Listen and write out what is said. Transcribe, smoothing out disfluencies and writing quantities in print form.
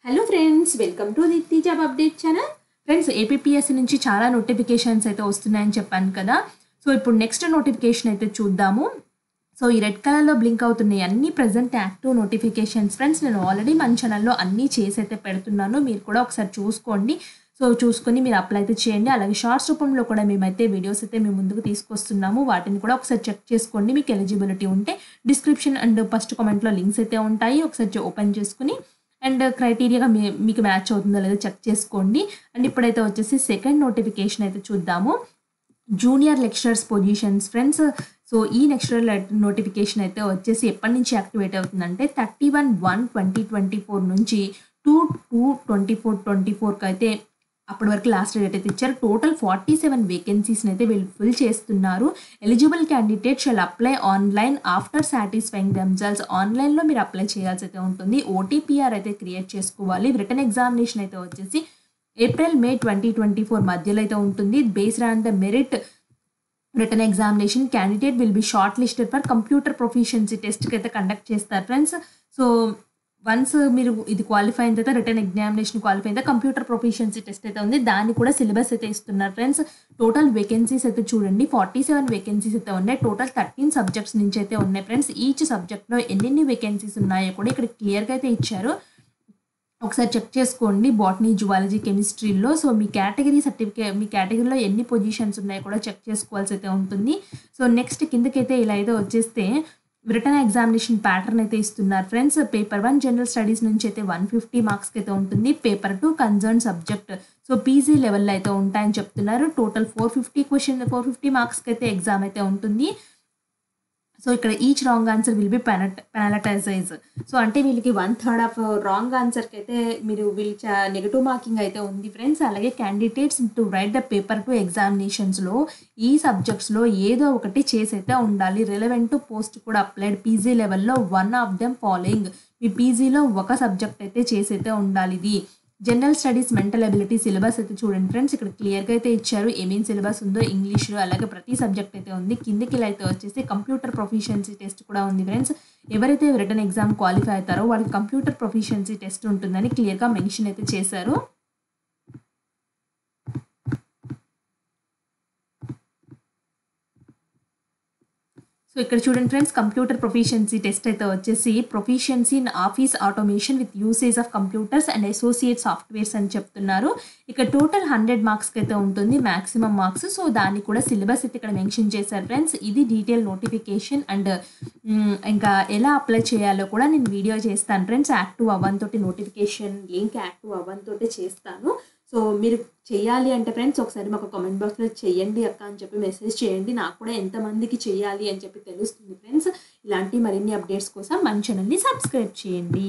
Hello friends, welcome to Deepthi job update channel. Friends, APPSC నుంచి చాలా notifications అయితే వస్తున్నాయని చెప్పాను కదా. సో ఇప్పుడు నెక్స్ట్ నోటిఫికేషన్ అయితే చూద్దాము. సో ఈ రెడ్ కలర్లో బ్లింక్ అవుతున్నాయి అన్ని ప్రజెంట్ యాక్టివ్ నోటిఫికేషన్స్. ఫ్రెండ్స్, నేను ఆల్రెడీ మన ఛానల్లో అన్నీ చేసి అయితే పెడుతున్నాను, మీరు కూడా ఒకసారి చూసుకోండి. సో చూసుకొని మీరు అప్లై అయితే చేయండి. అలాగే షార్ట్స్ రూపంలో కూడా మేమైతే వీడియోస్ అయితే మేము ముందుకు తీసుకొస్తున్నాము, వాటిని కూడా ఒకసారి చెక్ చేసుకోండి. మీకు ఎలిజిబిలిటీ ఉంటే డిస్క్రిప్షన్ అండ్ ఫస్ట్ కామెంట్లో లింక్స్ అయితే ఉంటాయి, ఒకసారి ఓపెన్ చేసుకుని అండ్ క్రైటీరియాగా మీకు మ్యాచ్ అవుతుందో లేదో చెక్ చేసుకోండి. అండ్ ఇప్పుడైతే వచ్చేసి సెకండ్ నోటిఫికేషన్ అయితే చూద్దాము. Junior lecturers positions. Friends, so ఈ లెక్చరర్ నోటిఫికేషన్ అయితే వచ్చేసి ఎప్పటి నుంచి యాక్టివేట్ అవుతుందంటే 31/1/2024 నుంచి 2/2/24 అయితే అప్పటి వరకు లాస్ట్ డేట్ అయితే ఇచ్చారు. టోటల్ 47 వేకెన్సీస్ని అయితే వీళ్ళు ఫిల్ చేస్తున్నారు. Eligible candidate shall apply online after satisfying themselves. ఆన్లైన్లో మీరు అప్లై చేయాల్సి అయితే ఉంటుంది. ఓటీపీఆర్ అయితే క్రియేట్ చేసుకోవాలి. రిటర్న్ ఎగ్జామినేషన్ అయితే వచ్చేసి April-May 2024 మధ్యలో అయితే ఉంటుంది. Based on the merit written examination candidate will be short listed for computer proficiency టెస్ట్కి అయితే కండక్ట్ చేస్తారు. ఫ్రెండ్స్, సో వన్స్ మీరు ఇది క్వాలిఫై అయిన తర్వాత రిటర్న్ ఎగ్జామినేషన్ క్వాలిఫై అయితే కంప్యూటర్ ప్రొఫిషియన్సీ టెస్ట్ అయితే ఉంది, దాన్ని కూడా సిలబస్ అయితే ఇస్తున్నారు. ఫ్రెండ్స్, టోటల్ వేకెన్సీస్ అయితే చూడండి 47 వేకెన్సీస్ అయితే ఉన్నాయి. టోటల్ 13 సబ్జెక్ట్స్ నుంచి అయితే ఉన్నాయి. ఫ్రెండ్స్, ఈచ్ సబ్జెక్ట్లో ఎన్ని వేకెన్సీస్ ఉన్నాయో కూడా ఇక్కడ క్లియర్గా అయితే ఇచ్చారు, ఒకసారి చెక్ చేసుకోండి. బాటనీ, జువాలజీ, కెమిస్ట్రీలో సో మీ కేటగిరీ సర్టిఫికేట్, మీ కేటగిరీలో ఎన్ని పొజిషన్స్ ఉన్నాయో కూడా చెక్ చేసుకోవాల్సి అయితే ఉంటుంది. సో నెక్స్ట్ కిందకైతే ఇలా అయితే వచ్చేస్తే రిటర్న్ ఎగ్జామినేషన్ ప్యాటర్న్ అయితే ఇస్తున్నారు. ఫ్రెండ్స్, పేపర్ 1 జనరల్ స్టడీస్ నుంచి అయితే 150 మార్క్స్కి అయితే ఉంటుంది. Paper 2 concern subject so PG లెవెల్లో అయితే ఉంటాయని చెప్తున్నారు. టోటల్ 450 మార్క్స్కి అయితే ఎగ్జామ్ అయితే ఉంటుంది. సో ఇక్కడ each wrong answer will be penalize. So అంటే వీళ్ళకి 1/3 ఆఫ్ రాంగ్ ఆన్సర్కి అయితే వీళ్ళ నెగిటివ్ మార్కింగ్ అయితే ఉంది. ఫ్రెండ్స్, అలాగే candidates to right the paper 2 ఎగ్జామినేషన్స్లో ఈ సబ్జెక్ట్స్లో ఏదో ఒకటి చేసి అయితే ఉండాలి. రిలవెంట్ పోస్ట్ కూడా అప్లైడ్ పీజీ లెవెల్లో 1 ఆఫ్ దెమ్ ఫాలోయింగ్. మీ పీజీలో ఒక సబ్జెక్ట్ అయితే చేసి అయితే ఉండాలి. ఇది general studies mental ability syllabus అయితే చూడండి. ఫ్రెండ్స్, ఇక్కడ క్లియర్గా అయితే ఇచ్చారు ఏమేమి సిలబస్ ఉందో ఇంగ్లీష్లో, అలాగే ప్రతి సబ్జెక్ట్ అయితే ఉంది. కిందకి ఇలా అయితే వచ్చేసి కంప్యూటర్ ప్రొఫిషియన్సీ టెస్ట్ కూడా ఉంది. ఫ్రెండ్స్, ఎవరైతే రిటర్న్ ఎగ్జామ్ క్వాలిఫై అవుతారో వాళ్ళకి కంప్యూటర్ ప్రొఫిషియన్సీ టెస్ట్ ఉంటుందని క్లియర్గా మెన్షన్ అయితే చేశారు. సో ఇక్కడ చూడండి ఫ్రెండ్స్, కంప్యూటర్ ప్రొఫిషియన్సీ టెస్ట్ అయితే వచ్చేసి proficiency in office automation with usage of computers and associate softwares అని చెప్తున్నారు. ఇక్కడ టోటల్ 100 మార్క్స్కి అయితే ఉంటుంది మ్యాక్సిమం మార్క్స్. సో దాన్ని కూడా సిలబస్ అయితే ఇక్కడ మెన్షన్ చేశారు. ఫ్రెండ్స్, ఇది డీటెయిల్ నోటిఫికేషన్ అండ్ ఇంకా ఎలా అప్లై చేయాలో కూడా నేను వీడియో చేస్తాను. ఫ్రెండ్స్, యాక్టివ్ అవ్వడంతో నోటిఫికేషన్ లింక్ యాక్టివ్ అవ్వడంతో చేస్తాను. సో మీరు చేయాలి అంటే ఫ్రెండ్స్ ఒకసారి మాకు కామెంట్ బాక్స్లో చేయండి అక్క అని చెప్పి మెసేజ్ చేయండి, నాకు కూడా ఎంతమందికి చేయాలి అని చెప్పి తెలుస్తుంది. ఫ్రెండ్స్, ఇలాంటి మరిన్ని అప్డేట్స్ కోసం మన ఛానల్ని సబ్స్క్రైబ్ చేయండి.